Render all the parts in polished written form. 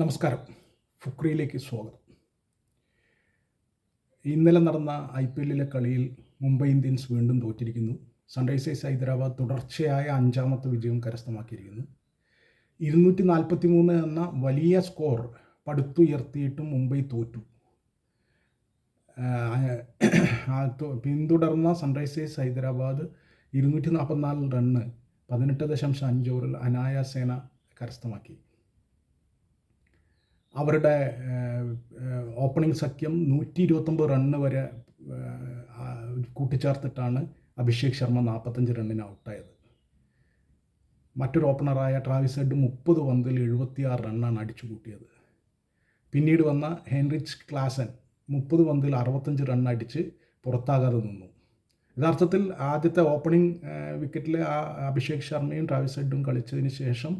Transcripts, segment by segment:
നമസ്കാരം. ഫുക്രിയിലേക്ക് സ്വാഗതം. ഇന്നലെ നടന്ന IPLലെ കളിയിൽ മുംബൈ ഇന്ത്യൻസ് വീണ്ടും തോറ്റിരിക്കുന്നു. സൺറൈസേഴ്സ് ഹൈദരാബാദ് തുടർച്ചയായ 5ാമത്തെ വിജയം കരസ്ഥമാക്കിയിരിക്കുന്നു. 243 എന്ന വലിയ സ്കോർ പടുത്തുയർത്തിയിട്ടും മുംബൈ തോറ്റു. പിന്തുടർന്ന സൺറൈസേഴ്സ് ഹൈദരാബാദ് 244 റണ്ണ് 18.5 ഓവറിൽ അനായാസേന കരസ്ഥമാക്കി. അവരുടെ ഓപ്പണിംഗ് സഖ്യം 129 റണ്ണ് വരെ കൂട്ടിച്ചേർത്തിട്ടാണ് അഭിഷേക് ശർമ്മ 45 റണ്ണിന് ഔട്ടായത്. മറ്റൊരു ഓപ്പണറായ ട്രാവിസ് ഹെഡ് 30 പന്തിൽ 76 റണ്ണാണ് അടിച്ചു കൂട്ടിയത്. പിന്നീട് വന്ന ഹെൻറിച്ച് ക്ലാസൻ 30 പന്തിൽ 65 റണ്ണ് അടിച്ച് പുറത്താകാതെ നിന്നു. യഥാർത്ഥത്തിൽ ആദ്യത്തെ ഓപ്പണിംഗ് വിക്കറ്റിൽ അഭിഷേക് ശർമ്മയും ട്രാവിസ് ഹെഡും കളിച്ചതിന് ശേഷം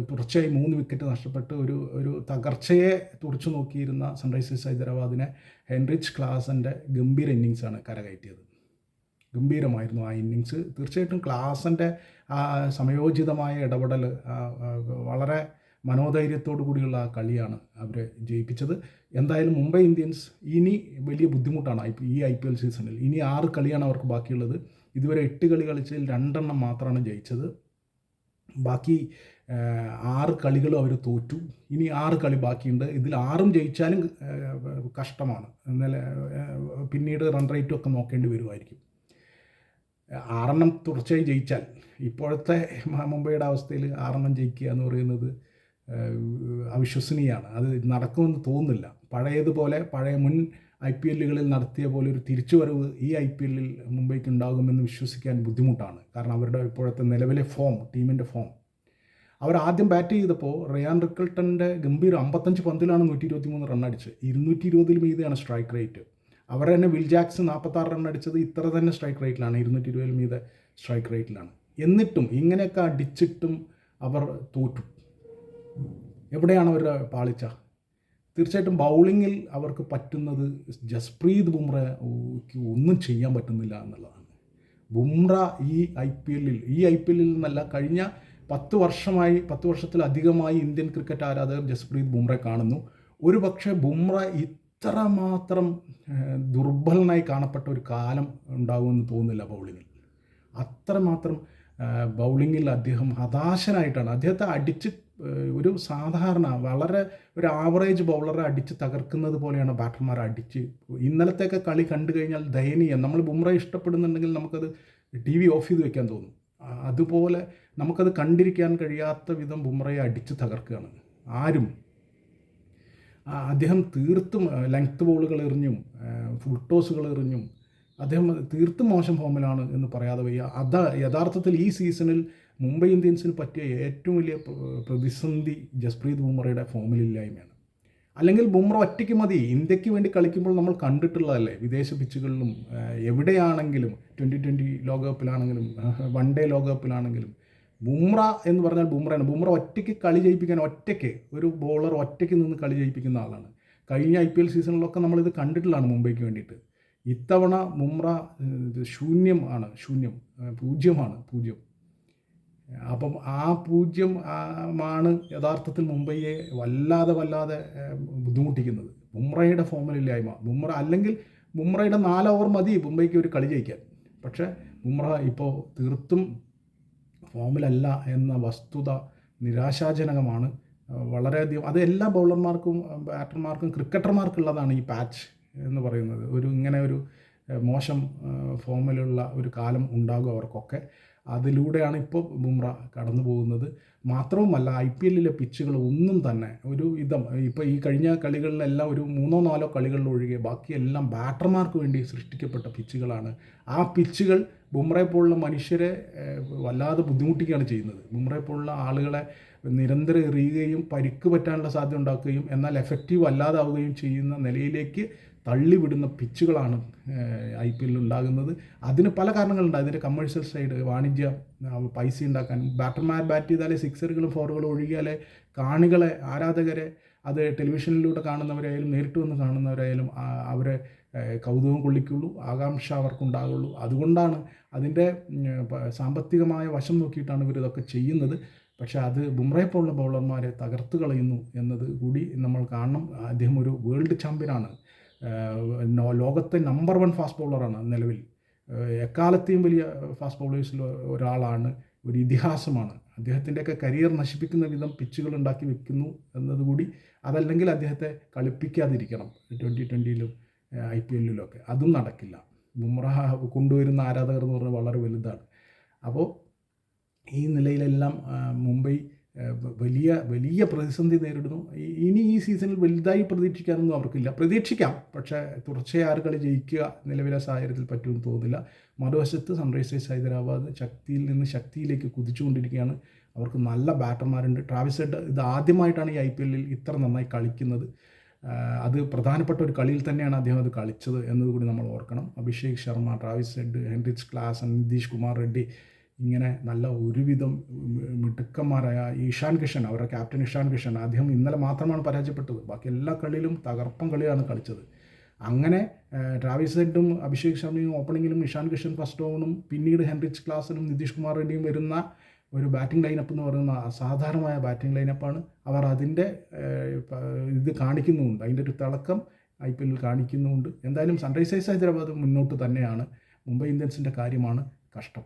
തുടർച്ചയായി 3 വിക്കറ്റ് നഷ്ടപ്പെട്ട് ഒരു തകർച്ചയെ തുറച്ചു നോക്കിയിരുന്ന സൺറൈസേഴ്സ് ഹൈദരാബാദിനെ ഹെൻറിച്ച് ക്ലാസൻ്റെ ഗംഭീര ഇന്നിങ്സാണ് കരകയറ്റിയത്. ഗംഭീരമായിരുന്നു ആ ഇന്നിങ്സ്. തീർച്ചയായിട്ടും ക്ലാസൻ്റെ ആ സമയോചിതമായ ഇടപെടൽ, വളരെ മനോധൈര്യത്തോടു കൂടിയുള്ള ആ കളിയാണ് അവരെ ജയിപ്പിച്ചത്. എന്തായാലും മുംബൈ ഇന്ത്യൻസ് ഇനി വലിയ ബുദ്ധിമുട്ടാണ് ഈ IPL സീസണിൽ. ഇനി 6 കളിയാണ് അവർക്ക് ബാക്കിയുള്ളത്. ഇതുവരെ 8 കളി കളിച്ചതിൽ 2 എണ്ണം മാത്രമാണ് ജയിച്ചത്. ബാക്കി 6 കളികളും അവർ തോറ്റു. ഇനി 6 കളി ബാക്കിയുണ്ട്. ഇതിൽ 6ഉം ജയിച്ചാലും കഷ്ടമാണ്. പിന്നീട് റൺ റേറ്റും ഒക്കെ നോക്കേണ്ടി വരുമായിരിക്കും. 6 എണ്ണം തുടർച്ചയായി ജയിച്ചാൽ, ഇപ്പോഴത്തെ മുംബൈയുടെ അവസ്ഥയിൽ 6 എണ്ണം ജയിക്കുക എന്ന് പറയുന്നത് അവിശ്വസനീയമാണ്. അത് നടക്കുമെന്ന് തോന്നുന്നില്ല. പഴയതുപോലെ മുൻ IPLകളിൽ നടത്തിയ പോലെ ഒരു തിരിച്ചുവരവ് ഈ IPLൽ മുംബൈക്ക് ഉണ്ടാകുമെന്ന് വിശ്വസിക്കാൻ ബുദ്ധിമുട്ടാണ്. കാരണം അവരുടെ ഇപ്പോഴത്തെ നിലവിലെ ടീമിൻ്റെ ഫോം. അവർ ആദ്യം ബാറ്റ് ചെയ്തപ്പോൾ റിയാൻ റിക്കിൾട്ടൻ്റെ ഗംഭീര 55 പന്തിലാണ് 123 റൺ അടിച്ച്. 220 മീതെയാണ് സ്ട്രൈക്ക് റേറ്റ്. അവർ തന്നെ വിൽ ജാക്സ് 46 റൺ അടിച്ചത് ഇത്ര തന്നെ സ്ട്രൈക്ക് റേറ്റിലാണ്, 220 മീതെ സ്ട്രൈക്ക് റേറ്റിലാണ്. എന്നിട്ടും ഇങ്ങനെയൊക്കെ അടിച്ചിട്ടും അവർ തോറ്റു. എവിടെയാണ് അവരുടെ പാളിച്ച? തീർച്ചയായിട്ടും ബൗളിങ്ങിൽ അവർക്ക് പറ്റുന്നത് ജസ്പ്രീത് ബുംറയ്ക്ക് ഒന്നും ചെയ്യാൻ പറ്റുന്നില്ല എന്നുള്ളതാണ്. ബുംറ ഈ IPLൽ നിന്നല്ല, കഴിഞ്ഞ 10 വർഷത്തിലധികമായി ഇന്ത്യൻ ക്രിക്കറ്റ് ആരാധകർ ജസ്പ്രീത് ബുംറയെ കാണുന്നു. ഒരു പക്ഷേ ബുംറ ഇത്രമാത്രം ദുർബലനായി കാണപ്പെട്ട ഒരു കാലം ഉണ്ടാകുമെന്ന് തോന്നുന്നില്ല ബൗളിങ്ങിൽ. അത്രമാത്രം ബൗളിങ്ങിൽ അദ്ദേഹം ഹതാശനായിട്ടാണ്. അദ്ദേഹത്തെ അടിച്ച് ഒരു സാധാരണ വളരെ ഒരു ആവറേജ് ബൗളറെ അടിച്ച് തകർക്കുന്നത് പോലെയാണ് ബാറ്റർമാർ അടിച്ച്. ഇന്നലത്തെയൊക്കെ കളി കണ്ടു കഴിഞ്ഞാൽ ദയനീയം. നമ്മൾ ബുംറയെ ഇഷ്ടപ്പെടുന്നുണ്ടെങ്കിൽ നമുക്കത് TV ഓഫ് ചെയ്ത് വെക്കാൻ തോന്നും. അതുപോലെ നമുക്കത് കണ്ടിരിക്കാൻ കഴിയാത്ത വിധം ബുംറയെ അടിച്ച് തകർക്കുകയാണ് ആരും. അദ്ദേഹം തീർത്തും ലെങ്ത് ബോളുകൾ എറിഞ്ഞും ഫുൾ ടോസുകൾ എറിഞ്ഞും അദ്ദേഹം തീർത്തും മോശം ഫോമിലാണ് എന്ന് പറയാതെ വയ്യ. യഥാർത്ഥത്തിൽ ഈ സീസണിൽ മുംബൈ ഇന്ത്യൻസിന് പറ്റിയ ഏറ്റവും വലിയ പ്രതിസന്ധി ജസ്പ്രീത് ബുംറയുടെ ഫോമിലില്ലായ്മയാണ്. അല്ലെങ്കിൽ ബുംറ ഒറ്റയ്ക്ക് മതി. ഇന്ത്യക്ക് വേണ്ടി കളിക്കുമ്പോൾ നമ്മൾ കണ്ടിട്ടുള്ളതല്ലേ, വിദേശ പിച്ചുകളിലും എവിടെയാണെങ്കിലും, 2020 ലോകകപ്പിലാണെങ്കിലും വൺ ഡേ ലോകകപ്പിലാണെങ്കിലും ബുംറ എന്ന് പറഞ്ഞാൽ ബുംറയാണ്. ബുംറ ഒറ്റയ്ക്ക് കളി ജയിപ്പിക്കാൻ, ഒരു ബോളർ ഒറ്റയ്ക്ക് നിന്ന് കളി ജയിപ്പിക്കുന്ന ആളാണ്. കഴിഞ്ഞ IPL സീസണിലൊക്കെ നമ്മളിത് കണ്ടിട്ടുള്ളതാണ് മുംബൈക്ക് വേണ്ടിയിട്ട്. ഇത്തവണ ബുംറ ശൂന്യമാണ്, 0. അപ്പം ആ 0 ആണ് യഥാർത്ഥത്തിൽ മുംബൈയെ വല്ലാതെ ബുദ്ധിമുട്ടിക്കുന്നത്. ബുംറയുടെ ഫോമിലില്ലായ്മ. അല്ലെങ്കിൽ ബുംറയുടെ 4 ഓവർ മതി മുംബൈക്ക് ഒരു കളി ജയിക്കാൻ. പക്ഷേ ബുംറ ഇപ്പോൾ തീർത്തും ഫോമിലല്ല എന്ന വസ്തുത നിരാശാജനകമാണ്. വളരെയധികം അത് എല്ലാ ബൗളർമാർക്കും ബാറ്റർമാർക്കും ക്രിക്കറ്റർമാർക്കുള്ളതാണ് ഈ പാച്ച് എന്ന് പറയുന്നത്. ഇങ്ങനെ ഒരു മോശം ഫോമിലുള്ള ഒരു കാലം ഉണ്ടാകും അവർക്കൊക്കെ. അതിലൂടെയാണ് ഇപ്പോൾ ബുംറ കടന്നു പോകുന്നത്. മാത്രവുമല്ല IPLലെ പിച്ചുകൾ ഒന്നും തന്നെ ഇപ്പോൾ ഈ കഴിഞ്ഞ കളികളിലെല്ലാം ഒരു 3-4 കളികളിൽ ഒഴികെ ബാക്കിയെല്ലാം ബാറ്റർമാർക്ക് വേണ്ടി സൃഷ്ടിക്കപ്പെട്ട പിച്ചുകളാണ്. ആ പിച്ചുകൾ ബുംറയെ പോലുള്ള മനുഷ്യരെ വല്ലാതെ ബുദ്ധിമുട്ടിക്കുകയാണ് ചെയ്യുന്നത്. ബുംറയെ പോലുള്ള ആളുകളെ നിരന്തരം എറിയുകയും പരിക്ക് പറ്റാനുള്ള സാധ്യത ഉണ്ടാക്കുകയും എന്നാൽ എഫക്റ്റീവ് അല്ലാതാവുകയും ചെയ്യുന്ന നിലയിലേക്ക് തള്ളിവിടുന്ന പിച്ചുകളാണ് IPLൽ ഉണ്ടാകുന്നത്. അതിന് പല കാരണങ്ങളുണ്ട്. അതിൻ്റെ കമേഴ്ഷ്യൽ സൈഡ്, വാണിജ്യ പൈസ ഉണ്ടാക്കാൻ, ബാറ്റർമാർ ബാറ്റ് ചെയ്താലേ സിക്സറുകളും 4കളും ഒഴുകിയാലേ കാണികളെ, ആരാധകരെ, അത് ടെലിവിഷനിലൂടെ കാണുന്നവരായാലും നേരിട്ട് വന്ന് കാണുന്നവരായാലും അവരെ കൗതുകം കൊള്ളിക്കുള്ളൂ, ആകാംക്ഷ അവർക്കുണ്ടാകുള്ളൂ. അതുകൊണ്ടാണ് അതിൻ്റെ സാമ്പത്തികമായ വശം നോക്കിയിട്ടാണ് ഇവരിതൊക്കെ ചെയ്യുന്നത്. പക്ഷേ അത് ബുംറയെ പോലുള്ള ബൗളർമാരെ തകർത്ത് കളയുന്നു എന്നത് കൂടി നമ്മൾ കാണണം. അദ്ദേഹം ഒരു വേൾഡ് ചാമ്പ്യനാണ്, ലോകത്തെ നമ്പർ 1 ഫാസ്റ്റ് ബൗളറാണ് നിലവിൽ. എക്കാലത്തെയും വലിയ ഫാസ്റ്റ് ബൗളേഴ്സിൽ ഒരാളാണ്, ഒരു ഇതിഹാസമാണ്. അദ്ദേഹത്തിൻ്റെയൊക്കെ കരിയർ നശിപ്പിക്കുന്ന വിധം പിച്ചുകൾ ഉണ്ടാക്കി വെക്കുന്നു എന്നതുകൂടി, അതല്ലെങ്കിൽ അദ്ദേഹത്തെ കളിപ്പിക്കാതിരിക്കണം 2020-ലും IPL-ലും അതും നടക്കില്ല. ബുംറ കൊണ്ടുവരുന്ന ആരാധകർ എന്ന് പറഞ്ഞാൽ വളരെ വലുതാണ്. അപ്പോൾ ഈ നിലയിലെല്ലാം മുംബൈ വലിയ വലിയ പ്രതിസന്ധി നേരിടുന്നു. ഇനി ഈ സീസണിൽ വലുതായി പ്രതീക്ഷിക്കാനൊന്നും അവർക്കില്ല. പ്രതീക്ഷിക്കാം, പക്ഷേ തുടർച്ചയായി 6 കളി ജയിക്കുക നിലവിലെ സാഹചര്യത്തിൽ പറ്റുമെന്ന് തോന്നുന്നില്ല. മറുവശത്ത് സൺറൈസേഴ്സ് ഹൈദരാബാദ് ശക്തിയിൽ നിന്ന് ശക്തിയിലേക്ക് കുതിച്ചുകൊണ്ടിരിക്കുകയാണ്. അവർക്ക് നല്ല ബാറ്റർമാരുണ്ട്. ട്രാവിസ് ഹെഡ് ഇത് ആദ്യമായിട്ടാണ് ഈ IPL-ൽ ഇത്ര നന്നായി കളിക്കുന്നത്. അത് പ്രധാനപ്പെട്ട ഒരു കളിയിൽ തന്നെയാണ് അദ്ദേഹം അത് കളിച്ചത് എന്നതുകൂടി നമ്മൾ ഓർക്കണം. Abhishek Sharma, Travis head, Heinrich Klaasen, Nitish Kumar Reddy, ഇങ്ങനെ നല്ല ഒരുവിധം മിടുക്കന്മാരായ ഇഷാൻ കിഷൻ, അവരുടെ ക്യാപ്റ്റൻ ഇഷാൻ കിഷൻ, അദ്ദേഹം ഇന്നലെ മാത്രമാണ് പരാജയപ്പെട്ടത്. ബാക്കി എല്ലാ കളിയിലും തകർപ്പൻ കളിയാണ് കളിച്ചത്. അങ്ങനെ ട്രാവിസ് ഹെഡും അഭിഷേക് ശർമ്മയും ഓപ്പണിങ്ങിലും, ഇഷാൻ കിഷൻ ഫസ്റ്റ് ഓവറും, പിന്നീട് ഹെൻറിച്ച് ക്ലാസനും നിതീഷ് കുമാർ റെഡ്ഡിയും വരുന്ന ഒരു ബാറ്റിംഗ് ലൈനപ്പ് എന്ന് പറയുന്ന അസാധാരണമായ ബാറ്റിംഗ് ലൈനപ്പാണ്. അവർ അതിൻ്റെ ഇത് കാണിക്കുന്നുമുണ്ട്, അതിൻ്റെ ഒരു തിളക്കം IPL-ൽ കാണിക്കുന്നുമുണ്ട്. എന്തായാലും സൺറൈസേഴ്സ് ഹൈദരാബാദ് മുന്നോട്ട് തന്നെയാണ്. മുംബൈ ഇന്ത്യൻസിൻ്റെ കാര്യമാണ് കഷ്ടം.